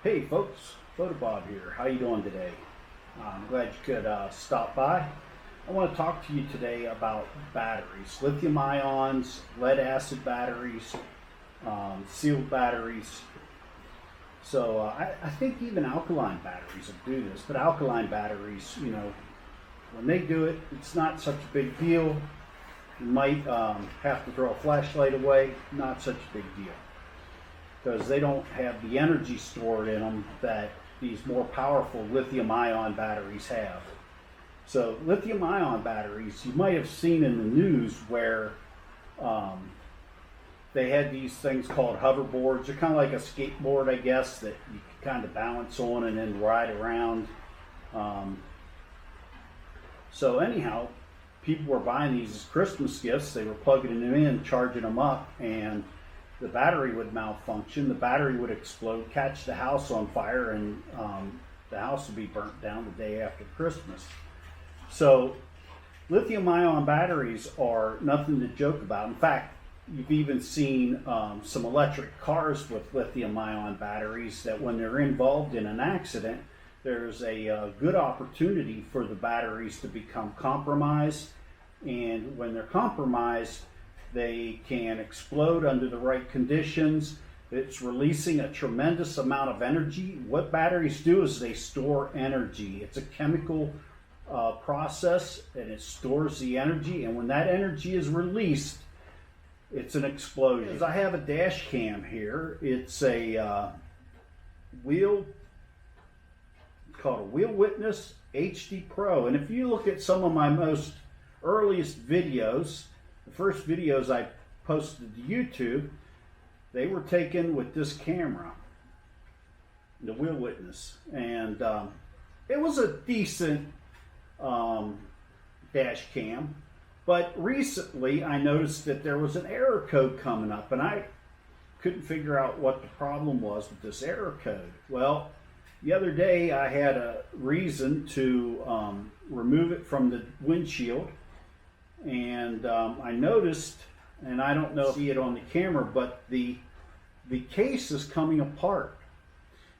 Hey folks, Bota here. How you doing today? I'm glad you could stop by. I want to talk to you today about batteries, lithium ions, lead acid batteries, sealed batteries. So I think even alkaline batteries will do this, but alkaline batteries, when they do it, it's not such a big deal. You might have to throw a flashlight away, not such a big deal, because they don't have the energy stored in them that these more powerful lithium-ion batteries have. So lithium-ion batteries, you might have seen in the news where they had these things called hoverboards. They're kind of like a skateboard, I guess, that you can kind of balance on and then ride around. So anyhow, people were buying these as Christmas gifts. They were plugging them in, charging them up, and the battery would malfunction, the battery would explode, catch the house on fire, and the house would be burnt down the day after Christmas. So lithium-ion batteries are nothing to joke about. In fact, you've even seen some electric cars with lithium-ion batteries that when they're involved in an accident, there's a good opportunity for the batteries to become compromised. And when they're compromised, they can explode under the right conditions. It's releasing a tremendous amount of energy. What batteries do is they store energy. It's a chemical process, and it stores the energy. And when that energy is released, it's an explosion. I have a dash cam here. It's a called a Wheel Witness HD Pro. And if you look at some of my most earliest videos, the first videos I posted to YouTube, they were taken with this camera, the Wheel Witness, and it was a decent dash cam. But recently I noticed that there was an error code coming up, and I couldn't figure out what the problem was with this error code. Well, the other day I had a reason to remove it from the windshield, and I noticed, and I don't know if you see it on the camera, but the case is coming apart.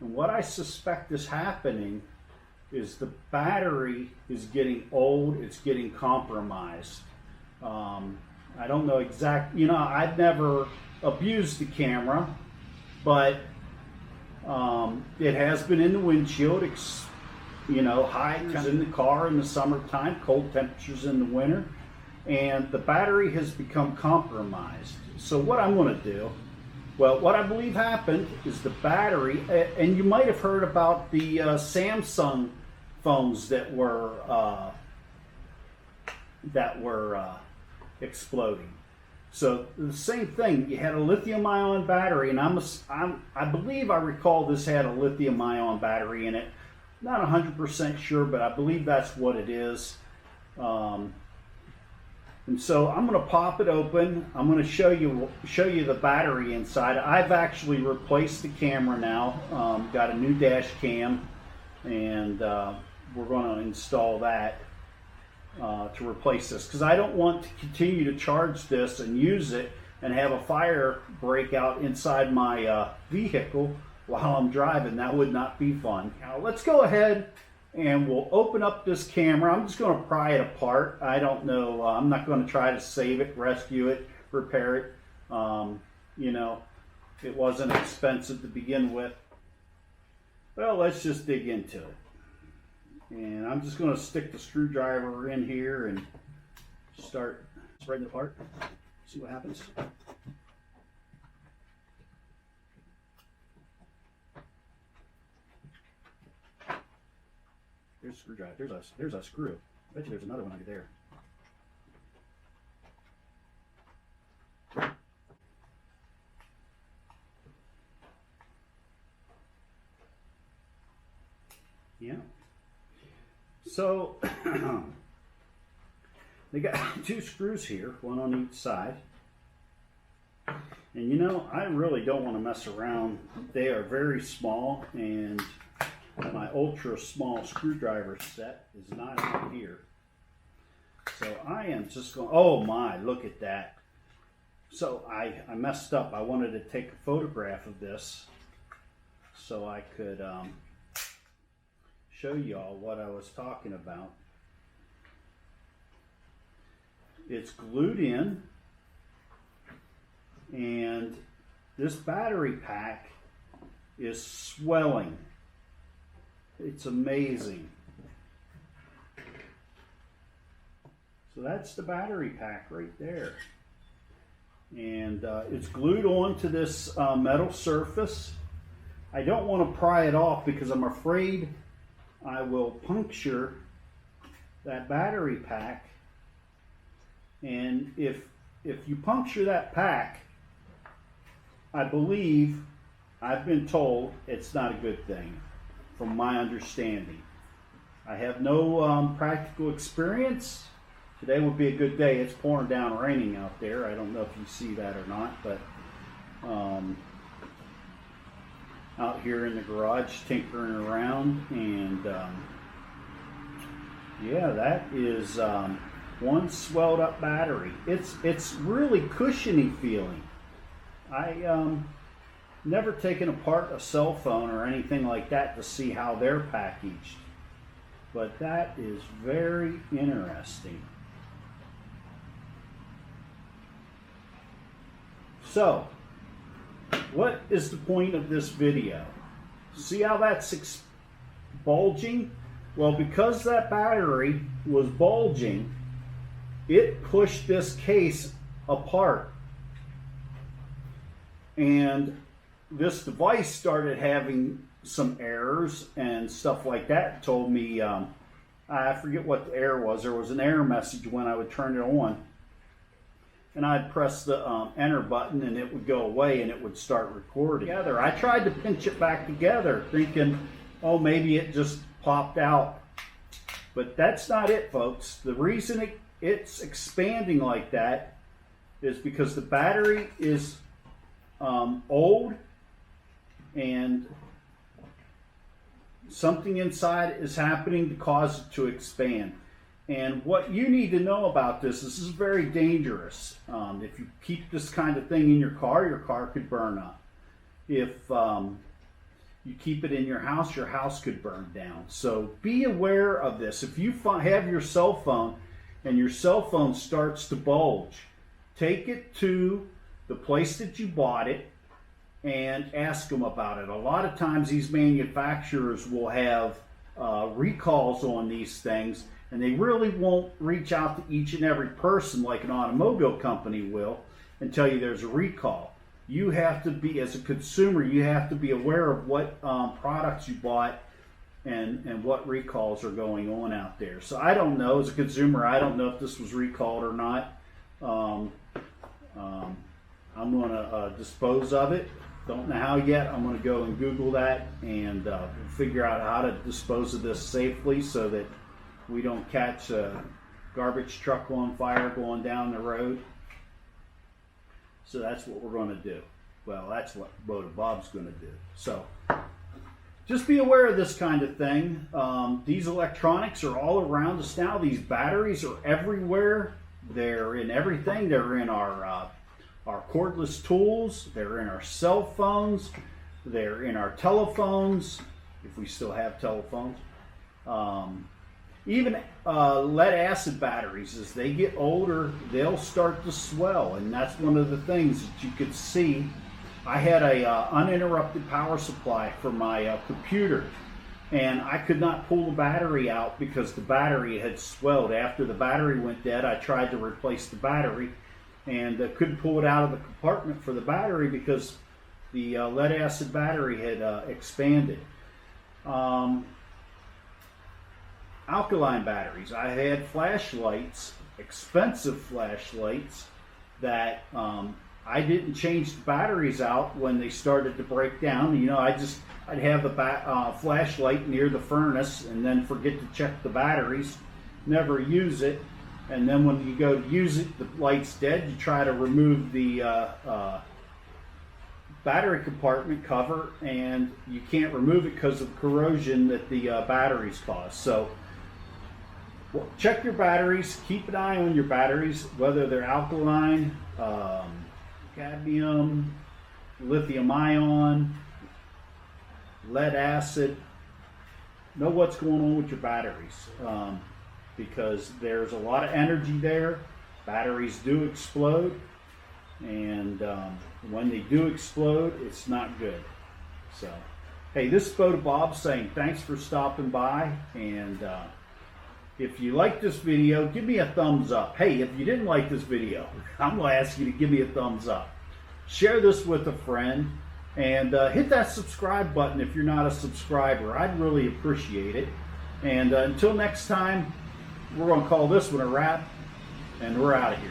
And what I suspect is happening is the battery is getting old, it's getting compromised. I don't know exactly, I've never abused the camera, but it has been in the windshield. High temperatures in the car in the summertime, cold temperatures in the winter, and the battery has become compromised. So what I'm going to do, well, what I believe happened is the battery, and you might have heard about the Samsung phones that were exploding. So the same thing, you had a lithium-ion battery, and I believe I recall this had a lithium-ion battery in it. Not 100% sure, but I believe that's what it is. And so I'm going to pop it open. I'm going to show you the battery inside. I've actually replaced the camera now. Got a new dash cam, and we're going to install that to replace this, because I don't want to continue to charge this and use it and have a fire break out inside my vehicle while I'm driving. That would not be fun. Now let's go ahead and we'll open up this camera. I'm just going to pry it apart. I don't know. I'm not going to try to save it, rescue it, repair it. It wasn't expensive to begin with. Well, let's just dig into it. And I'm just going to stick the screwdriver in here and start spreading it apart. See what happens. There's a screwdriver. There's a screw. I bet you there's another one under there. Yeah. So they got two screws here, one on each side. And I really don't want to mess around. They are very small, and my ultra small screwdriver set is not out here. So I am just going, oh my, look at that. So I messed up. I wanted to take a photograph of this. so I could show y'all what I was talking about. It's glued in, and this battery pack is swelling. It's amazing. So that's the battery pack right there. And it's glued onto this metal surface. I don't want to pry it off because I'm afraid I will puncture that battery pack. And if you puncture that pack, I believe, I've been told, it's not a good thing, from my understanding. I have no practical experience. Today would be a good day. It's pouring down raining out there. I don't know if you see that or not, but out here in the garage tinkering around, and yeah, that is one swelled up battery. It's really cushiony feeling. I never taken apart a cell phone or anything like that to see how they're packaged, but that is very interesting. So, what is the point of this video? See how that's bulging? Well, because that battery was bulging, it pushed this case apart. And this device started having some errors and stuff like that. It told me, I forget what the error was. There was an error message when I would turn it on. And I'd press the enter button and it would go away and it would start recording. I tried to pinch it back together thinking, oh, maybe it just popped out. But that's not it, folks. The reason it's expanding like that is because the battery is old and something inside is happening to cause it to expand. And what you need to know about this is very dangerous. If you keep this kind of thing in your car could burn up. If you keep it in your house could burn down. So be aware of this. If you have your cell phone and your cell phone starts to bulge, take it to the place that you bought it and ask them about it. A lot of times these manufacturers will have recalls on these things, and they really won't reach out to each and every person like an automobile company will and tell you there's a recall. You have to be, as a consumer, you have to be aware of what products you bought and what recalls are going on out there. So I don't know, as a consumer, I don't know if this was recalled or not. I'm going to dispose of it. Don't know how yet. I'm going to go and Google that and figure out how to dispose of this safely so that we don't catch a garbage truck on fire going down the road. So that's what we're going to do. Well, that's what Bota Bob's going to do. So just be aware of this kind of thing. These electronics are all around us now. These batteries are everywhere. They're in everything. They're in our cordless tools. They're in our cell phones. They're in our telephones, if we still have telephones. Even lead acid batteries, as they get older, they'll start to swell, and that's one of the things that you could see. I had a uninterrupted power supply for my computer, and I could not pull the battery out because the battery had swelled. After the battery went dead, I tried to replace the battery, and couldn't pull it out of the compartment for the battery because the lead acid battery had expanded. Alkaline batteries. I had flashlights, expensive flashlights, that I didn't change the batteries out when they started to break down. You know, I'd have the flashlight near the furnace and then forget to check the batteries, never use it, and then when you go to use it, the light's dead. You try to remove the battery compartment cover, and you can't remove it because of corrosion that the batteries cause. So check your batteries, keep an eye on your batteries, whether they're alkaline, cadmium, lithium ion, lead acid. Know what's going on with your batteries, because there's a lot of energy there. Batteries do explode, and when they do explode, it's not good. So, hey, this is Bota Bob saying thanks for stopping by, and if you like this video, give me a thumbs up. Hey, if you didn't like this video, I'm going to ask you to give me a thumbs up. Share this with a friend, and hit that subscribe button if you're not a subscriber. I'd really appreciate it. And until next time, we're going to call this one a wrap, and we're out of here.